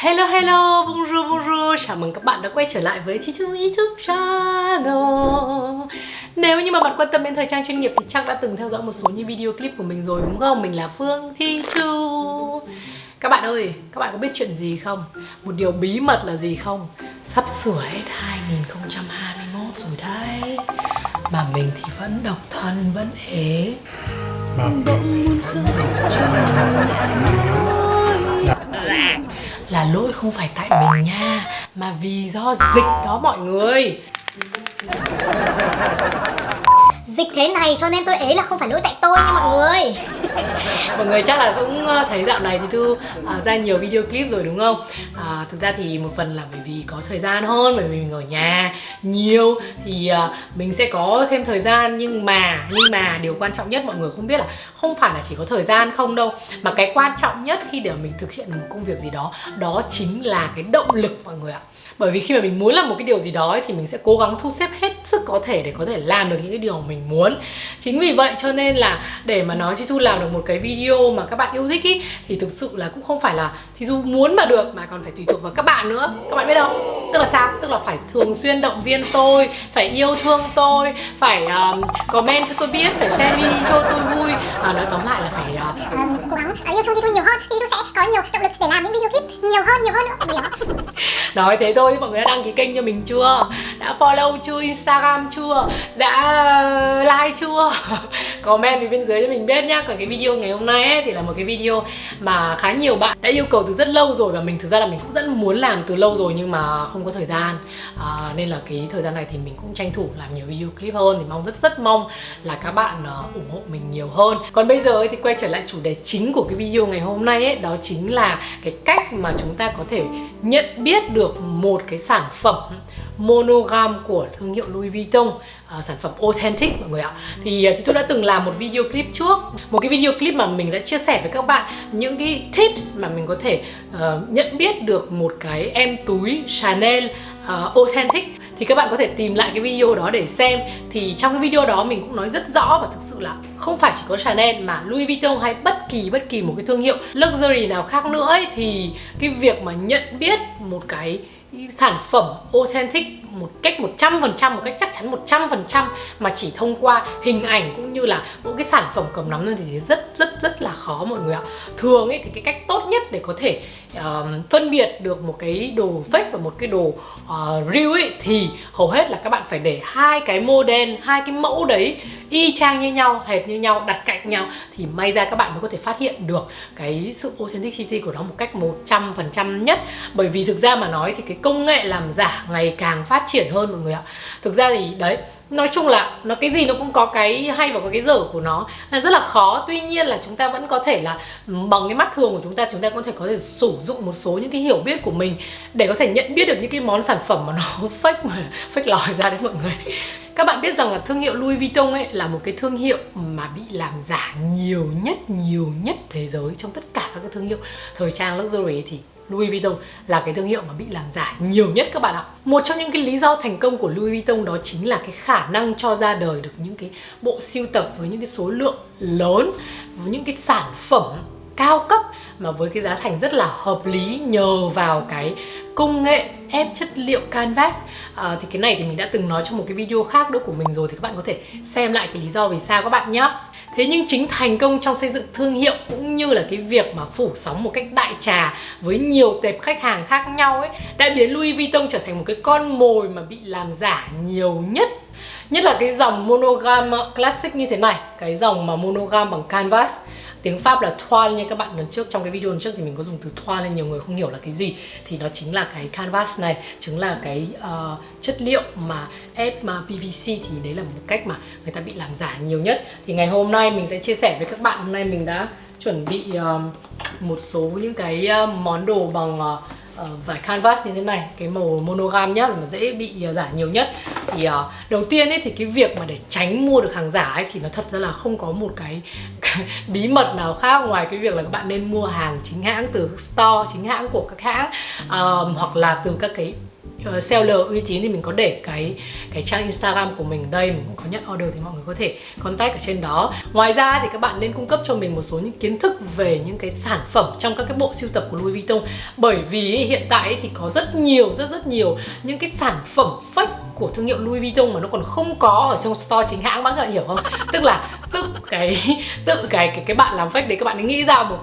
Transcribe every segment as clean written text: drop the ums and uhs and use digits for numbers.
Hello hello, bonjour bonjour. Chào mừng các bạn đã quay trở lại với Chi Chu YouTube channel. Nếu như mà bạn quan tâm đến thời trang chuyên nghiệp thì chắc đã từng theo dõi một số những video clip của mình rồi đúng không? Mình là Phương Chi Chu. Các bạn ơi, các bạn có biết chuyện gì không? Một điều bí mật là gì không? Sắp sửa hết 2021 rồi đấy, mà mình thì vẫn độc thân, vẫn ế. Là lỗi không phải tại mình nha, mà vì do dịch đó mọi người. Dịch thế này cho nên tôi ế là không phải lỗi tại tôi nha mọi người. Mọi người chắc là cũng thấy dạo này thì Thư ra nhiều video clip rồi đúng không? Thực ra thì một phần là bởi vì có thời gian hơn, bởi vì mình ở nhà nhiều thì mình sẽ có thêm thời gian. Nhưng mà điều quan trọng nhất mọi người không biết là không phải là chỉ có thời gian không đâu, mà cái quan trọng nhất khi để mình thực hiện một công việc gì đó, đó chính là cái động lực mọi người ạ. Bởi vì khi mà mình muốn làm một cái điều gì đó ấy, thì mình sẽ cố gắng thu xếp hết sức có thể để có thể làm được những cái điều mà mình muốn. Chính vì vậy cho nên là để mà nói Chi Thu làm được một cái video mà các bạn yêu thích ý, thì thực sự là cũng không phải là Chi Thu muốn mà được, mà còn phải tùy thuộc vào các bạn nữa. Các bạn biết không? Tức là sao? Tức là phải thường xuyên động viên tôi, phải yêu thương tôi, phải comment cho tôi biết, phải share video cho tôi vui. Nói tóm lại là phải Cố gắng yêu thương Chi Thu nhiều hơn thì Chi Thu sẽ có nhiều động lực để làm những video clip nhiều hơn nữa. Nói thế thôi, mọi người đã đăng ký kênh cho mình chưa? Đã follow chưa? Instagram chưa? Đã like chưa? Comment phía bên dưới cho mình biết nhá. Còn cái video ngày hôm nay ấy, thì là một cái video mà khá nhiều bạn đã yêu cầu từ rất lâu rồi. Và mình thực ra là mình cũng rất muốn làm từ lâu rồi nhưng mà không có thời gian. Nên là cái thời gian này thì mình cũng tranh thủ làm nhiều video clip hơn. Thì rất mong là các bạn ủng hộ mình nhiều hơn. Còn bây giờ ấy, thì quay trở lại chủ đề chính của cái video ngày hôm nay ấy, đó chính là cái cách mà chúng ta có thể nhận biết được một cái sản phẩm monogram của thương hiệu Louis Vuitton, sản phẩm authentic mọi người ạ. Thì tôi đã từng làm một video clip trước, một cái video clip mà mình đã chia sẻ với các bạn những cái tips mà mình có thể nhận biết được một cái em túi Chanel authentic. Thì các bạn có thể tìm lại cái video đó để xem. Thì trong cái video đó mình cũng nói rất rõ, và thực sự là không phải chỉ có Chanel mà Louis Vuitton hay bất kỳ một cái thương hiệu luxury nào khác nữa ấy, thì cái việc mà nhận biết một cái sản phẩm authentic một cách 100%, một cách chắc chắn 100% mà chỉ thông qua hình ảnh cũng như là một cái sản phẩm cầm nắm thôi thì rất là khó mọi người ạ. Thường ấy thì cái cách tốt nhất để có thể phân biệt được một cái đồ fake và một cái đồ real ấy, thì hầu hết là các bạn phải để hai cái model, hai cái mẫu đấy y chang như nhau, hệt như nhau, đặt cạnh nhau, thì may ra các bạn mới có thể phát hiện được cái sự authenticity của nó một cách 100% nhất. Bởi vì thực ra mà nói thì cái công nghệ làm giả ngày càng phát triển hơn mọi người ạ. Thực ra thì đấy, nói chung là nó cái gì nó cũng có cái hay và có cái dở của nó, rất là khó. Tuy nhiên là chúng ta vẫn có thể là bằng cái mắt thường của chúng ta có thể sử dụng một số những cái hiểu biết của mình để có thể nhận biết được những cái món sản phẩm mà nó fake lòi ra đấy mọi người. Các bạn biết rằng là thương hiệu Louis Vuitton ấy là một cái thương hiệu mà bị làm giả nhiều nhất thế giới. Trong tất cả các cái thương hiệu thời trang luxury thì Louis Vuitton là cái thương hiệu mà bị làm giả nhiều nhất các bạn ạ. Một trong những cái lý do thành công của Louis Vuitton đó chính là cái khả năng cho ra đời được những cái bộ sưu tập với những cái số lượng lớn, với những cái sản phẩm cao cấp mà với cái giá thành rất là hợp lý nhờ vào cái công nghệ ép chất liệu canvas. Thì cái này thì mình đã từng nói trong một cái video khác nữa của mình rồi, thì các bạn có thể xem lại cái lý do vì sao các bạn nhé. Thế nhưng chính thành công trong xây dựng thương hiệu cũng như là cái việc mà phủ sóng một cách đại trà với nhiều tệp khách hàng khác nhau ấy đã biến Louis Vuitton trở thành một cái con mồi mà bị làm giả nhiều nhất. Nhất là cái dòng monogram classic như thế này, cái dòng mà monogram bằng canvas, tiếng Pháp là toile nha các bạn. Lần trước trong cái video lần trước thì mình có dùng từ toile nên nhiều người không hiểu là cái gì. Thì nó chính là cái canvas này, chính là cái chất liệu mà ép PVC, thì đấy là một cách mà người ta bị làm giả nhiều nhất. Thì ngày hôm nay mình sẽ chia sẻ với các bạn, hôm nay mình đã chuẩn bị một số những cái món đồ bằng vải canvas như thế này, cái màu monogram nhá, mà dễ bị giả nhiều nhất. Thì đầu tiên ấy thì cái việc mà để tránh mua được hàng giả ấy thì nó thật ra là không có một cái bí mật nào khác ngoài cái việc là các bạn nên mua hàng chính hãng từ store chính hãng của các hãng, hoặc là từ các cái seller uy tín thì mình có để cái trang Instagram của mình ở đây, mình cũng có nhận order thì mọi người có thể contact ở trên đó. Ngoài ra thì các bạn nên cung cấp cho mình một số những kiến thức về những cái sản phẩm trong các cái bộ sưu tập của Louis Vuitton, bởi vì hiện tại thì có rất nhiều những cái sản phẩm fake của thương hiệu Louis Vuitton mà nó còn không có ở trong store chính hãng, bác hiểu không? Tức là tự cái bạn làm fake đấy, các bạn ấy nghĩ ra một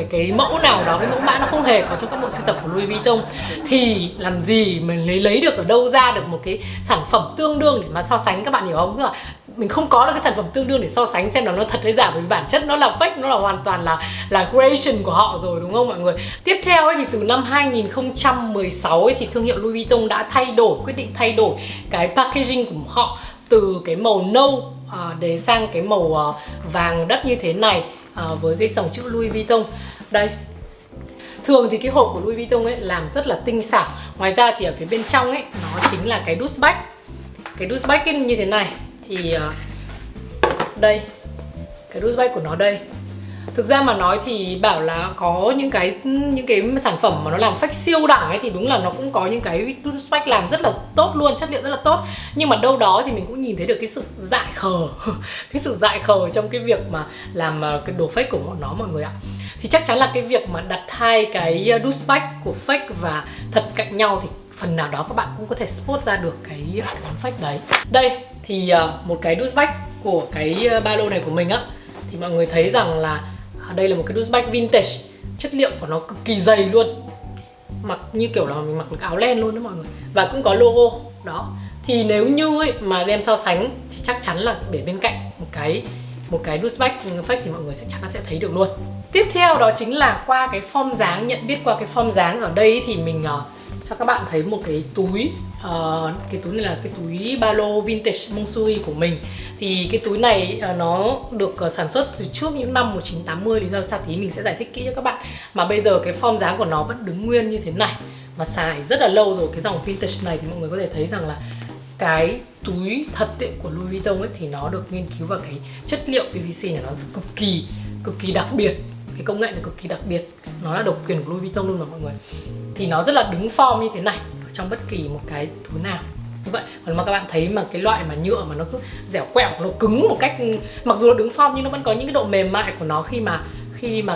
cái mẫu nào đó, cái mẫu mã nó không hề có trong các bộ sưu tập của Louis Vuitton, thì làm gì mình lấy được ở đâu ra được một cái sản phẩm tương đương để mà so sánh, các bạn hiểu không? Tức là mình không có được cái sản phẩm tương đương để so sánh xem là nó thật hay giả, bởi vì bản chất nó là fake, nó là hoàn toàn là creation của họ rồi, đúng không mọi người? Tiếp theo ấy, thì từ năm 2016 ấy, thì thương hiệu Louis Vuitton đã quyết định thay đổi cái packaging của họ từ cái màu nâu để sang cái màu vàng đất như thế này, với cái dòng chữ Louis Vuitton. Đây, thường thì cái hộp của Louis Vuitton ấy làm rất là tinh xảo. Ngoài ra thì ở phía bên trong ấy nó chính là cái dust bag. Cái dust bag ấy như thế này thì đây, cái dust bag của nó đây. Thực ra mà nói thì bảo là có những cái sản phẩm mà nó làm fake siêu đẳng ấy thì đúng là nó cũng có những cái dust bag làm rất là tốt luôn, chất liệu rất là tốt. Nhưng mà đâu đó thì mình cũng nhìn thấy được cái sự dại khờ cái sự dại khờ trong cái việc mà làm cái đồ fake của bọn nó mọi người ạ. Thì chắc chắn là cái việc mà đặt hai cái dust bag của fake và thật cạnh nhau thì phần nào đó các bạn cũng có thể spot ra được cái món fake đấy. Đây thì một cái dust bag của cái ba lô này của mình á, thì mọi người thấy rằng là đây là một cái dust bag vintage, chất liệu của nó cực kỳ dày luôn, mặc như kiểu là mình mặc một áo len luôn đó mọi người, và cũng có logo đó. Thì nếu như ấy, mà đem so sánh thì chắc chắn là để bên cạnh một cái dust bag fake thì mọi người sẽ chắc là sẽ thấy được luôn. Tiếp theo đó chính là qua cái form dáng, nhận biết qua cái form dáng. Ở đây thì mình cho các bạn thấy một cái túi, cái túi này là cái túi ba lô vintage Montsouris của mình. Thì cái túi này nó được sản xuất từ trước những năm 1980, lý do sao tí mình sẽ giải thích kỹ cho các bạn. Mà bây giờ cái form dáng của nó vẫn đứng nguyên như thế này, mà xài rất là lâu rồi. Cái dòng vintage này thì mọi người có thể thấy rằng là cái túi thật ấy, của Louis Vuitton ấy, thì nó được nghiên cứu vào cái chất liệu PVC này, nó cực kỳ đặc biệt. Cái công nghệ này cực kỳ đặc biệt, nó là độc quyền của Louis Vuitton luôn mà mọi người. Thì nó rất là đứng form như thế này ở trong bất kỳ một cái túi nào như vậy. Còn mà các bạn thấy mà cái loại mà nhựa mà nó cứ dẻo quẹo, nó cứng một cách, mặc dù nó đứng form nhưng nó vẫn có những cái độ mềm mại của nó khi mà mình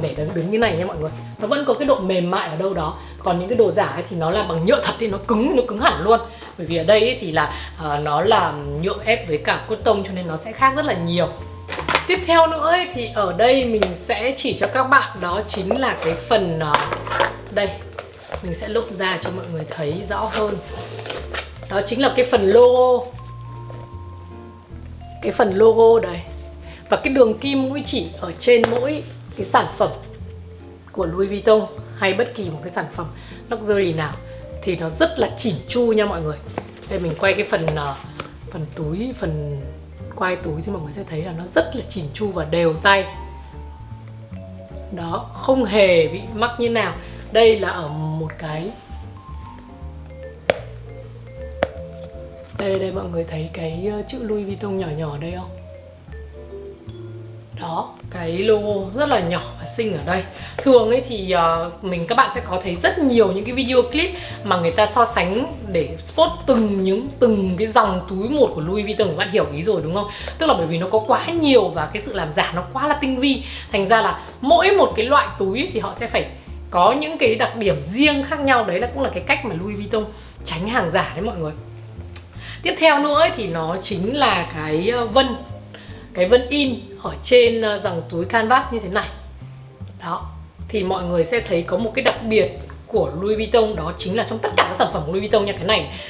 để nó đứng như này nha mọi người, nó vẫn có cái độ mềm mại ở đâu đó. Còn những cái đồ giả ấy thì nó là bằng nhựa thật thì nó cứng hẳn luôn, bởi vì ở đây ấy thì là nó là nhựa ép với cả cốt tông cho nên nó sẽ khác rất là nhiều. Tiếp theo nữa ấy, thì ở đây mình sẽ chỉ cho các bạn đó chính là cái phần đây, mình sẽ lộn ra cho mọi người thấy rõ hơn. Đó chính là cái phần logo. Cái phần logo đây. Và cái đường kim mũi chỉ ở trên mỗi cái sản phẩm của Louis Vuitton hay bất kỳ một cái sản phẩm luxury nào thì nó rất là chỉn chu nha mọi người. Đây mình quay cái phần túi, phần quai túi thì mọi người sẽ thấy là nó rất là chỉn chu và đều tay. Đó, không hề bị mắc như nào. Đây là ở một cái đây mọi người thấy cái chữ Louis Vuitton nhỏ nhỏ ở đây không? Đó, cái logo rất là nhỏ và xinh ở đây. Thường ấy thì các bạn sẽ có thấy rất nhiều những cái video clip mà người ta so sánh để spot từng cái dòng túi một của Louis Vuitton, các bạn hiểu ý rồi đúng không? Tức là bởi vì nó có quá nhiều và cái sự làm giả nó quá là tinh vi, thành ra là mỗi một cái loại túi thì họ sẽ phải có những cái đặc điểm riêng khác nhau. Đấy là cũng là cái cách mà Louis Vuitton tránh hàng giả đấy mọi người. Tiếp theo nữa ấy, thì nó chính là cái vân in ở trên dòng túi canvas như thế này. Đó, thì mọi người sẽ thấy có một cái đặc biệt của Louis Vuitton, đó chính là trong tất cả các sản phẩm của Louis Vuitton nha.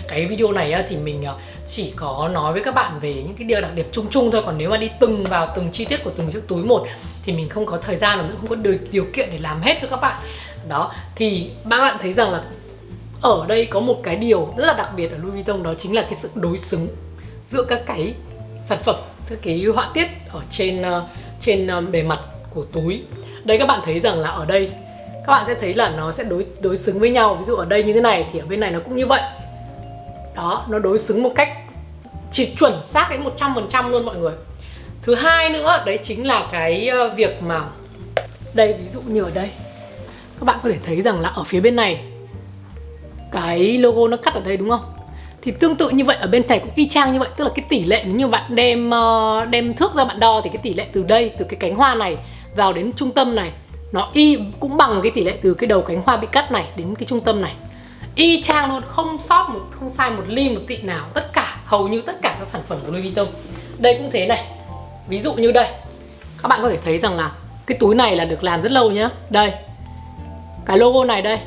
Cái video này thì mình chỉ có nói với các bạn về những cái đặc điểm chung thôi. Còn nếu mà đi vào từng chi tiết của từng chiếc túi một thì mình không có thời gian, và không có điều kiện để làm hết cho các bạn. Đó, thì các bạn thấy rằng là ở đây có một cái điều rất là đặc biệt ở Louis Vuitton, đó chính là cái sự đối xứng giữa các cái sản phẩm, các cái họa tiết ở trên bề mặt của túi. Đây các bạn thấy rằng là ở đây các bạn sẽ thấy là nó sẽ đối xứng với nhau. Ví dụ ở đây như thế này thì ở bên này nó cũng như vậy. Đó, nó đối xứng một cách chỉ chuẩn xác đến 100% luôn mọi người. Thứ hai nữa đấy chính là cái việc mà đây, ví dụ như ở đây các bạn có thể thấy rằng là ở phía bên này cái logo nó cắt ở đây đúng không? Thì tương tự như vậy ở bên này cũng y chang như vậy, tức là cái tỷ lệ nếu như bạn đem thước ra bạn đo thì cái tỷ lệ từ đây, từ cái cánh hoa này vào đến trung tâm này nó y cũng bằng cái tỷ lệ từ cái đầu cánh hoa bị cắt này đến cái trung tâm này. Y chang luôn, không sai một ly một tị nào, tất cả hầu như tất cả các sản phẩm của Louis Vuitton. Đây cũng thế này. Ví dụ như đây, các bạn có thể thấy rằng là cái túi này là được làm rất lâu nhá. Đây. Cái logo này đây.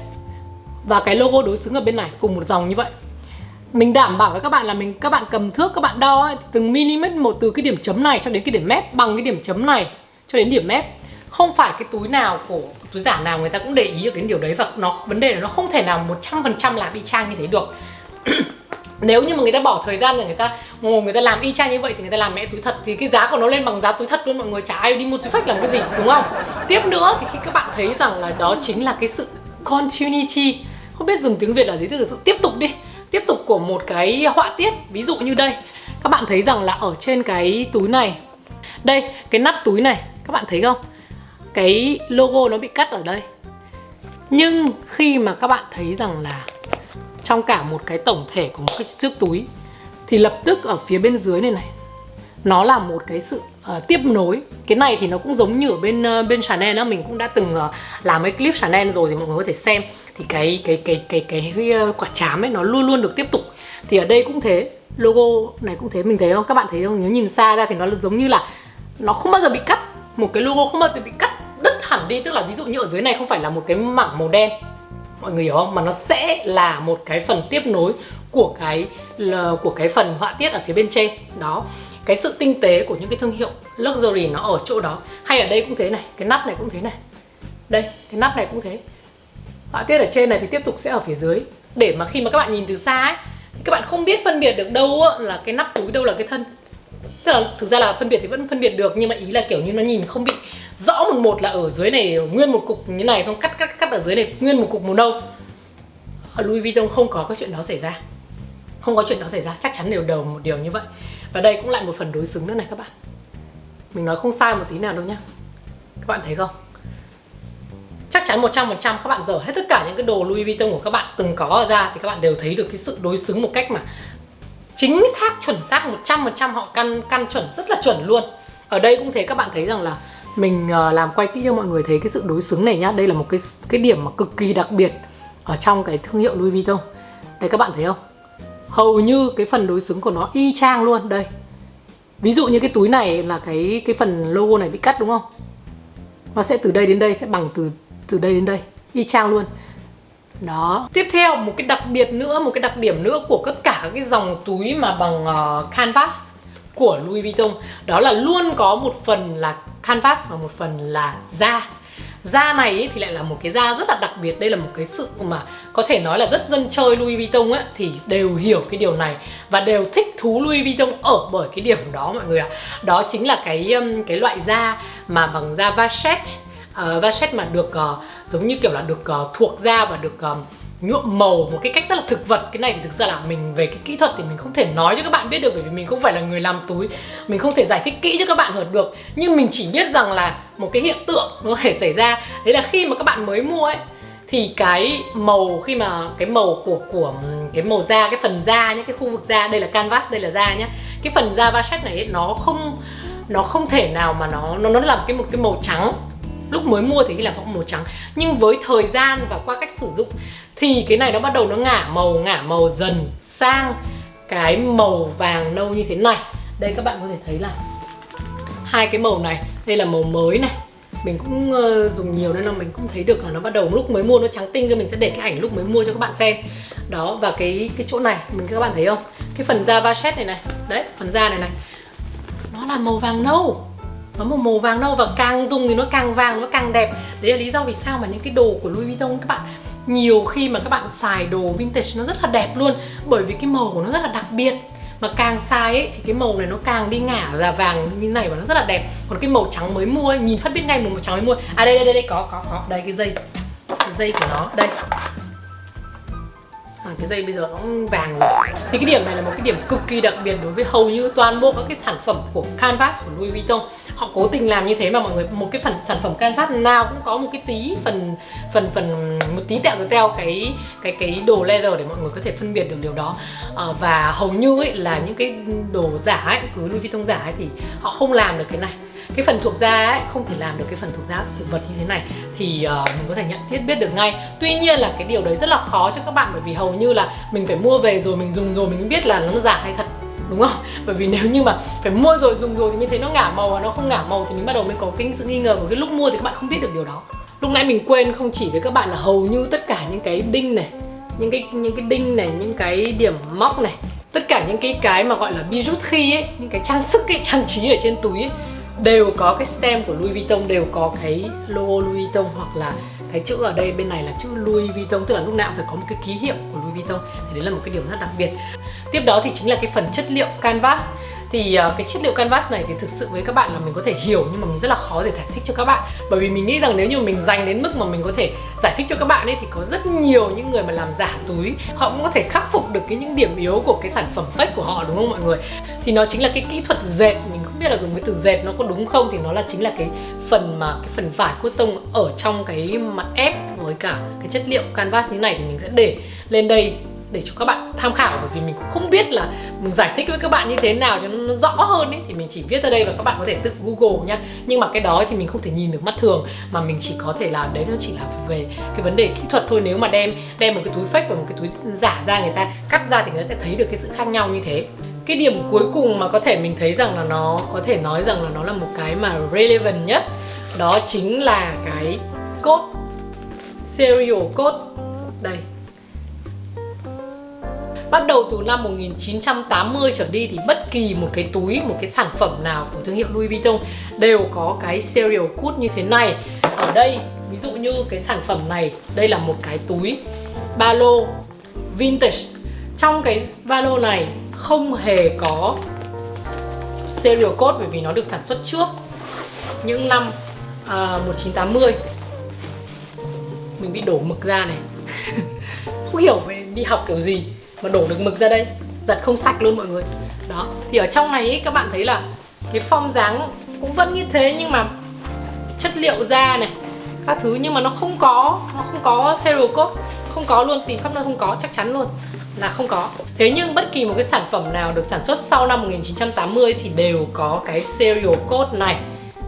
Và cái logo đối xứng ở bên này cùng một dòng như vậy. Mình đảm bảo với các bạn là các bạn cầm thước các bạn đo ấy, từng mm một từ cái điểm chấm này cho đến cái điểm mép bằng cái điểm chấm này cho đến điểm mép. Không phải cái túi nào của túi giả nào người ta cũng để ý được đến điều đấy, và vấn đề là nó không thể nào 100% làm y chang như thế được. Nếu như mà người ta bỏ thời gian rồi người ta làm y chang như vậy thì người ta làm mẹ túi thật thì cái giá của nó lên bằng giá túi thật luôn, mọi người chả ai đi mua túi fake làm cái gì, đúng không? Tiếp nữa thì khi các bạn thấy rằng là đó chính là cái sự continuity, không biết dùng tiếng Việt là gì, tức là sự tiếp tục đi, tiếp tục của một cái họa tiết. Ví dụ như đây, các bạn thấy rằng là ở trên cái túi này, đây, cái nắp túi này, các bạn thấy không? Cái logo nó bị cắt ở đây. Nhưng khi mà các bạn thấy rằng là trong cả một cái tổng thể của một cái chiếc túi thì lập tức ở phía bên dưới này nó là một cái sự tiếp nối. Cái này thì nó cũng giống như ở bên Chanel đó, mình cũng đã từng làm cái clip Chanel rồi thì mọi người có thể xem. Thì cái quả trám ấy nó luôn luôn được tiếp tục. Thì ở đây cũng thế, logo này cũng thế, mình thấy không? Các bạn thấy không? Nếu nhìn xa ra thì nó giống như là nó không bao giờ bị cắt. Một cái logo không bao giờ bị cắt đứt hẳn đi, tức là ví dụ như ở dưới này không phải là một cái mảng màu đen, mọi người hiểu không? Mà nó sẽ là một cái phần tiếp nối của cái phần họa tiết ở phía bên trên. Đó, cái sự tinh tế của những cái thương hiệu luxury nó ở chỗ đó. Hay ở đây cũng thế này, cái nắp này cũng thế này. Đây, cái nắp này cũng thế. Họa tiết ở trên này thì tiếp tục sẽ ở phía dưới, để mà khi mà các bạn nhìn từ xa ấy thì các bạn không biết phân biệt được đâu là cái nắp túi, đâu là cái thân. Tức là thực ra là phân biệt thì vẫn phân biệt được, nhưng mà ý là kiểu như nó nhìn không bị rõ một là ở dưới này nguyên một cục như này, xong cắt ở dưới này nguyên một cục màu nâu. Ở Louis Vuitton không có cái chuyện đó xảy ra. Không có chuyện đó xảy ra, chắc chắn một điều như vậy. Và đây cũng lại một phần đối xứng nữa này các bạn. Mình nói không sai một tí nào đâu nhá. Các bạn thấy không? Chắc chắn 100% các bạn dở hết tất cả những cái đồ Louis Vuitton của các bạn từng có ra thì các bạn đều thấy được cái sự đối xứng một cách mà chính xác, chuẩn xác 100%, họ căn chuẩn rất là chuẩn luôn. Ở đây cũng thế, các bạn thấy rằng là mình làm quay kỹ cho mọi người thấy cái sự đối xứng này nhá. Đây là một cái điểm mà cực kỳ đặc biệt ở trong cái thương hiệu Louis Vuitton. Đây các bạn thấy không? Hầu như cái phần đối xứng của nó y chang luôn. Đây, ví dụ như cái túi này là cái phần logo này bị cắt đúng không? Nó sẽ từ đây đến đây sẽ bằng từ đây đến đây, y chang luôn. Đó. Tiếp theo một cái đặc biệt nữa, một cái đặc điểm nữa của tất cả các cái dòng túi mà bằng canvas của Louis Vuitton, đó là luôn có một phần là canvas và một phần là da. Da này ý, thì lại là một cái da rất là đặc biệt. Đây là một cái sự mà có thể nói là rất dân chơi Louis Vuitton ấy, thì đều hiểu cái điều này và đều thích thú Louis Vuitton ở bởi cái điểm đó mọi người ạ. Đó chính là cái loại da mà bằng da vachette. Vachette mà được giống như kiểu là được thuộc da và được nhuộm màu một cái cách rất là thực vật. Cái này thì thực ra là mình về cái kỹ thuật thì mình không thể nói cho các bạn biết được, bởi vì mình không phải là người làm túi, mình không thể giải thích kỹ cho các bạn hiểu được. Nhưng mình chỉ biết rằng là một cái hiện tượng nó có thể xảy ra, đấy là khi mà các bạn mới mua ấy thì cái màu, khi mà cái màu của cái màu da, cái phần da nhé, cái khu vực da, đây là canvas, đây là da nhé, cái phần da vachette này ấy, nó không thể nào mà nó là một cái màu trắng. Lúc mới mua thì là có màu trắng, nhưng với thời gian và qua cách sử dụng thì cái này nó bắt đầu nó ngả màu dần sang cái màu vàng nâu như thế này. Đây các bạn có thể thấy là hai cái màu này, đây là màu mới này, mình cũng dùng nhiều nên là mình cũng thấy được là nó bắt đầu lúc mới mua nó trắng tinh. Cho mình sẽ để cái ảnh lúc mới mua cho các bạn xem. Đó, và cái chỗ này các bạn thấy không, cái phần da vachette này đấy, phần da này nó là màu vàng nâu. Nó một màu vàng nâu và càng dùng thì nó càng vàng, nó càng đẹp. Đấy là lý do vì sao mà những cái đồ của Louis Vuitton các bạn, nhiều khi mà các bạn xài đồ vintage nó rất là đẹp luôn, bởi vì cái màu của nó rất là đặc biệt. Mà càng xài ấy, thì cái màu này nó càng đi ngả ra vàng như này và nó rất là đẹp. Còn cái màu trắng mới mua ấy, nhìn phát biết ngay màu trắng mới mua. À đây có đây cái dây của nó đây. Cái dây bây giờ nó vàng rồi. Thì cái điểm này là một cái điểm cực kỳ đặc biệt đối với hầu như toàn bộ các cái sản phẩm của canvas của Louis Vuitton. họ cố tình làm như thế mà mọi người. Một cái sản phẩm canvas nào cũng có một cái tí một tí tẹo cái đồ leather để mọi người có thể phân biệt được điều đó. Và hầu như ấy là những cái đồ giả ấy, cứ Louis Vuitton giả ấy thì họ không làm được cái này. Cái phần thuộc da ấy không thể làm được cái phần thuộc da thực vật như thế này thì mình có thể nhận biết được ngay. Tuy nhiên là cái điều đấy rất là khó cho các bạn, bởi vì hầu như là mình phải mua về rồi mình dùng rồi mình mới biết là nó giả hay thật, đúng không? Bởi vì nếu như mà phải mua rồi dùng rồi thì mình thấy nó ngả màu, và nó không ngả màu thì mình bắt đầu mới có cái sự nghi ngờ của cái lúc mua thì các bạn không biết được điều đó. Lúc nãy mình quên không chỉ với các bạn là hầu như tất cả những cái đinh này, những cái đinh này, những cái điểm móc này, tất cả những cái mà gọi là bijouterie ấy, những cái trang sức ấy, trang trí ở trên túi ấy, đều có cái stem của Louis Vuitton, đều có cái logo Louis Vuitton, hoặc là cái chữ ở đây bên này là chữ Louis Vuitton, tức là lúc nào cũng phải có một cái ký hiệu của Louis Vuitton. Thì đấy là một cái điều rất đặc biệt. Tiếp đó thì chính là cái phần chất liệu canvas. Thì cái chất liệu canvas này thì thực sự với các bạn là mình có thể hiểu, nhưng mà mình rất là khó để giải thích cho các bạn. Bởi vì mình nghĩ rằng nếu như mình dành đến mức mà mình có thể giải thích cho các bạn ấy thì có rất nhiều những người mà làm giả túi, họ cũng có thể khắc phục được những điểm yếu của cái sản phẩm fake của họ, đúng không mọi người? Thì nó chính là cái kỹ thuật dệt. Mình không biết là dùng cái từ dệt nó có đúng không, thì nó là chính là cái phần vải cotton ở trong cái mặt ép với cả cái chất liệu canvas như này. Thì mình sẽ để lên đây để cho các bạn tham khảo, bởi vì mình cũng không biết là mình giải thích với các bạn như thế nào cho nó rõ hơn ấy, thì mình chỉ viết ra đây và các bạn có thể tự Google nhá. Nhưng mà cái đó thì mình không thể nhìn được mắt thường, mà mình chỉ có thể là đấy, nó chỉ là về cái vấn đề kỹ thuật thôi. Nếu mà đem một cái túi fake và một cái túi giả ra, người ta cắt ra thì người ta sẽ thấy được cái sự khác nhau như thế. Cái điểm cuối cùng mà có thể mình thấy rằng là nó có thể nói rằng là nó là một cái mà relevant nhất, đó chính là cái code, serial code. Đây, bắt đầu từ năm 1980 trở đi thì bất kỳ một cái túi, một cái sản phẩm nào của thương hiệu Louis Vuitton đều có cái serial code như thế này. Ở đây, ví dụ như cái sản phẩm này, đây là một cái túi ba lô vintage. Trong cái ba lô này không hề có serial code, bởi vì nó được sản xuất trước những năm 1980. Mình bị đổ mực ra này. Không hiểu về đi học kiểu gì mà đổ được mực ra đây, giặt không sạch luôn mọi người. Đó, thì ở trong này ý, các bạn thấy là cái form dáng cũng vẫn như thế, nhưng mà chất liệu da này, các thứ, nhưng mà nó không có serial code, không có luôn, tìm khắp nơi không có, chắc chắn luôn là không có. Thế nhưng bất kỳ một cái sản phẩm nào được sản xuất sau năm 1980 thì đều có cái serial code này.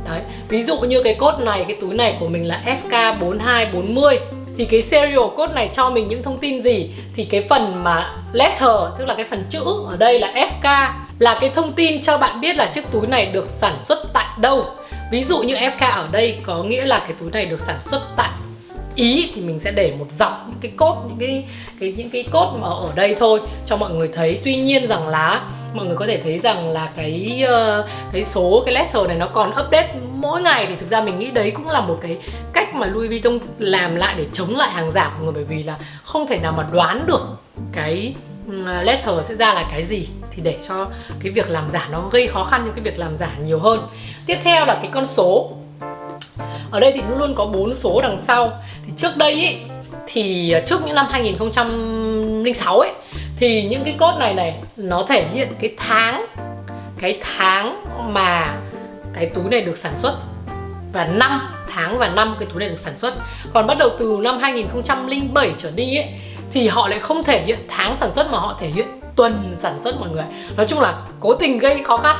Đấy, ví dụ như cái code này, cái túi này của mình là FK4240. Thì cái serial code này cho mình những thông tin gì? Thì cái phần mà letter, tức là cái phần chữ ở đây là FK, là cái thông tin cho bạn biết là chiếc túi này được sản xuất tại đâu. Ví dụ như FK ở đây có nghĩa là cái túi này được sản xuất tại Ý, thì mình sẽ để một dòng những cái code, những cái code mà ở đây thôi cho mọi người thấy. Tuy nhiên rằng là mọi người có thể thấy rằng là cái số cái letter này nó còn update mỗi ngày, thì thực ra mình nghĩ đấy cũng là một cái cách mà Louis Vuitton làm lại để chống lại hàng giả của người, bởi vì là không thể nào mà đoán được cái letter sẽ ra là cái gì, thì để cho cái việc làm giả nó gây khó khăn cho cái việc làm giả nhiều hơn. Tiếp theo là cái con số. Ở đây thì luôn luôn có 4 số đằng sau. Thì trước đây ý, thì trước những năm 2006 ấy, thì những cái code này nó thể hiện cái tháng mà cái túi này được sản xuất, và tháng và năm cái túi này được sản xuất. Còn bắt đầu từ năm 2007 trở đi ấy, thì họ lại không thể hiện tháng sản xuất mà họ thể hiện tuần sản xuất mọi người. Nói chung là cố tình gây khó khăn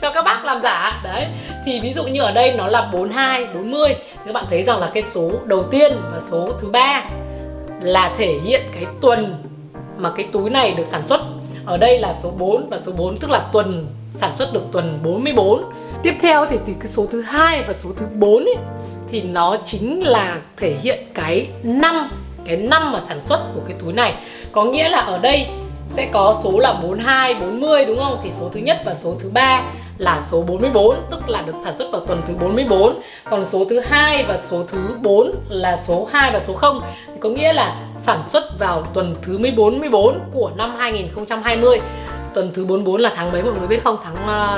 cho các bác làm giả. Đấy, thì ví dụ như ở đây nó là 42, 40. Các bạn thấy rằng là cái số đầu tiên và số thứ 3 là thể hiện cái tuần mà cái túi này được sản xuất. Ở đây là số 4, và số 4 tức là tuần sản xuất được tuần 44. Tiếp theo thì từ cái số thứ 2 và số thứ 4 ấy, thì nó chính là thể hiện cái năm mà sản xuất của cái túi này. Có nghĩa là ở đây sẽ có số là 42, 40 đúng không? Thì số thứ nhất và số thứ 3 là số 44, tức là được sản xuất vào tuần thứ 44. Còn số thứ 2 và số thứ 4 là số 2 và số 0. Thì có nghĩa là sản xuất vào tuần thứ 14 của năm 2020. Tuần thứ 44 là tháng mấy mọi người biết không?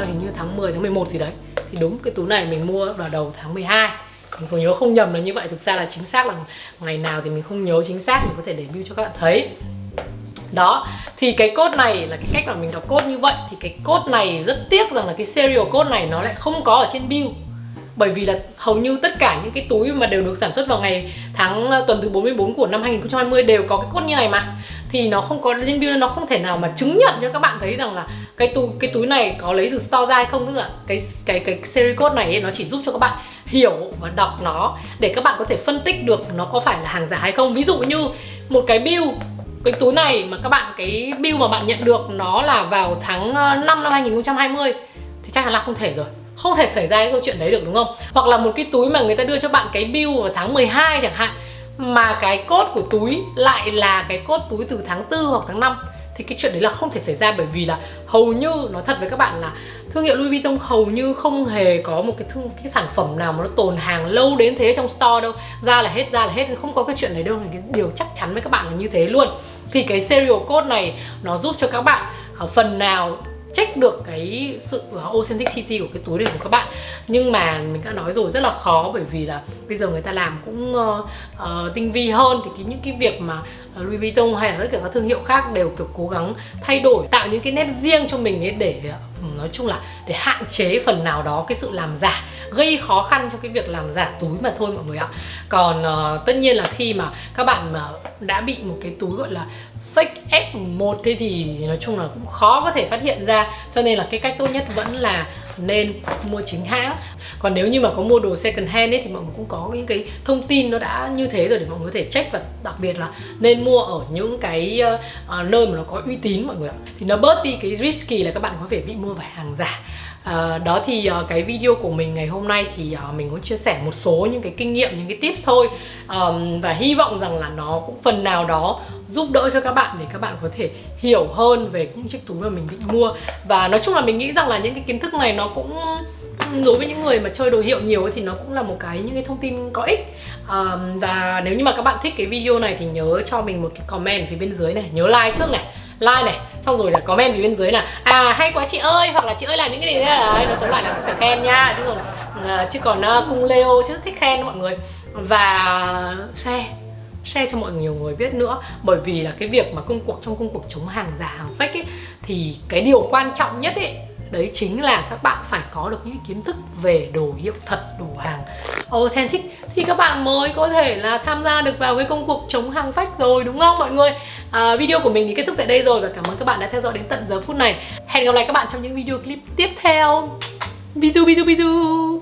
Hình như tháng 10, tháng 11 gì đấy. Thì đúng cái túi này mình mua vào đầu tháng 12. Mình có nhớ không nhầm là như vậy. Thực ra là chính xác là ngày nào thì mình không nhớ chính xác, mình có thể để view cho các bạn thấy. Đó, thì cái code này là cái cách mà mình đọc code như vậy. Thì cái code này rất tiếc rằng là cái serial code này nó lại không có ở trên bill. Bởi vì là hầu như tất cả những cái túi mà đều được sản xuất vào ngày tuần thứ 44 của năm 2020 đều có cái code như này mà. Thì nó không có trên bill, nó không thể nào mà chứng nhận cho các bạn thấy rằng là cái túi này có lấy từ store ra hay không nữa. Cái serial code này ấy, nó chỉ giúp cho các bạn hiểu và đọc nó để các bạn có thể phân tích được nó có phải là hàng giả hay không. Ví dụ như một cái bill, cái túi này mà các bạn, cái bill mà bạn nhận được nó là vào tháng 5 năm 2020 thì chắc chắn là không thể rồi. Không thể xảy ra cái câu chuyện đấy được, đúng không? Hoặc là một cái túi mà người ta đưa cho bạn cái bill vào tháng 12 chẳng hạn, mà cái code của túi lại là cái code túi từ tháng 4 hoặc tháng 5, thì cái chuyện đấy là không thể xảy ra. Bởi vì là hầu như, nói thật với các bạn là thương hiệu Louis Vuitton hầu như không hề có một cái sản phẩm nào mà nó tồn hàng lâu đến thế trong store đâu. Ra là hết, không có cái chuyện đấy đâu. Là cái điều chắc chắn với các bạn là như thế luôn. Thì cái serial code này nó giúp cho các bạn phần nào check được cái sự authenticity của cái túi này của các bạn. Nhưng mà mình đã nói rồi, rất là khó, bởi vì là bây giờ người ta làm cũng tinh vi hơn. Thì những cái việc mà Louis Vuitton hay là tất cả các thương hiệu khác đều kiểu cố gắng thay đổi, tạo những cái nét riêng cho mình ấy, để nói chung là để hạn chế phần nào đó cái sự làm giả, gây khó khăn cho cái việc làm giả túi mà thôi mọi người ạ. Còn tất nhiên là khi mà các bạn mà đã bị một cái túi gọi là fake F1 thì nói chung là cũng khó có thể phát hiện ra. Cho nên là cái cách tốt nhất vẫn là nên mua chính hãng. Còn nếu như mà có mua đồ second hand ấy, thì mọi người cũng có những cái thông tin nó đã như thế rồi để mọi người có thể check. Và đặc biệt là nên mua ở những cái nơi mà nó có uy tín mọi người ạ. Thì nó bớt đi cái risky là các bạn có thể bị mua phải hàng giả. Đó thì cái video của mình ngày hôm nay thì mình cũng chia sẻ một số những cái kinh nghiệm, những cái tips thôi. Và hy vọng rằng là nó cũng phần nào đó giúp đỡ cho các bạn để các bạn có thể hiểu hơn về những chiếc túi mà mình định mua. Và nói chung là mình nghĩ rằng là những cái kiến thức này nó cũng đối với những người mà chơi đồ hiệu nhiều thì nó cũng là một cái những cái thông tin có ích. Và nếu như mà các bạn thích cái video này thì nhớ cho mình một cái comment phía bên dưới này, nhớ like trước này, like này, xong rồi là comment phía bên dưới là hay quá chị ơi, hoặc là chị ơi làm những cái gì đấy, nó tóm lại là cũng phải khen nha, chứ còn cung Leo chứ thích khen mọi người. Và share cho mọi người biết nữa. Bởi vì là cái việc mà trong công cuộc chống hàng giả, hàng fake ấy, thì cái điều quan trọng nhất ấy, đấy chính là các bạn phải có được những kiến thức về đồ hiệu thật, đồ hàng authentic, thì các bạn mới có thể là tham gia được vào cái công cuộc chống hàng fake rồi, đúng không mọi người? Video của mình thì kết thúc tại đây rồi, và cảm ơn các bạn đã theo dõi đến tận giờ phút này. Hẹn gặp lại các bạn trong những video clip tiếp theo. Bisous.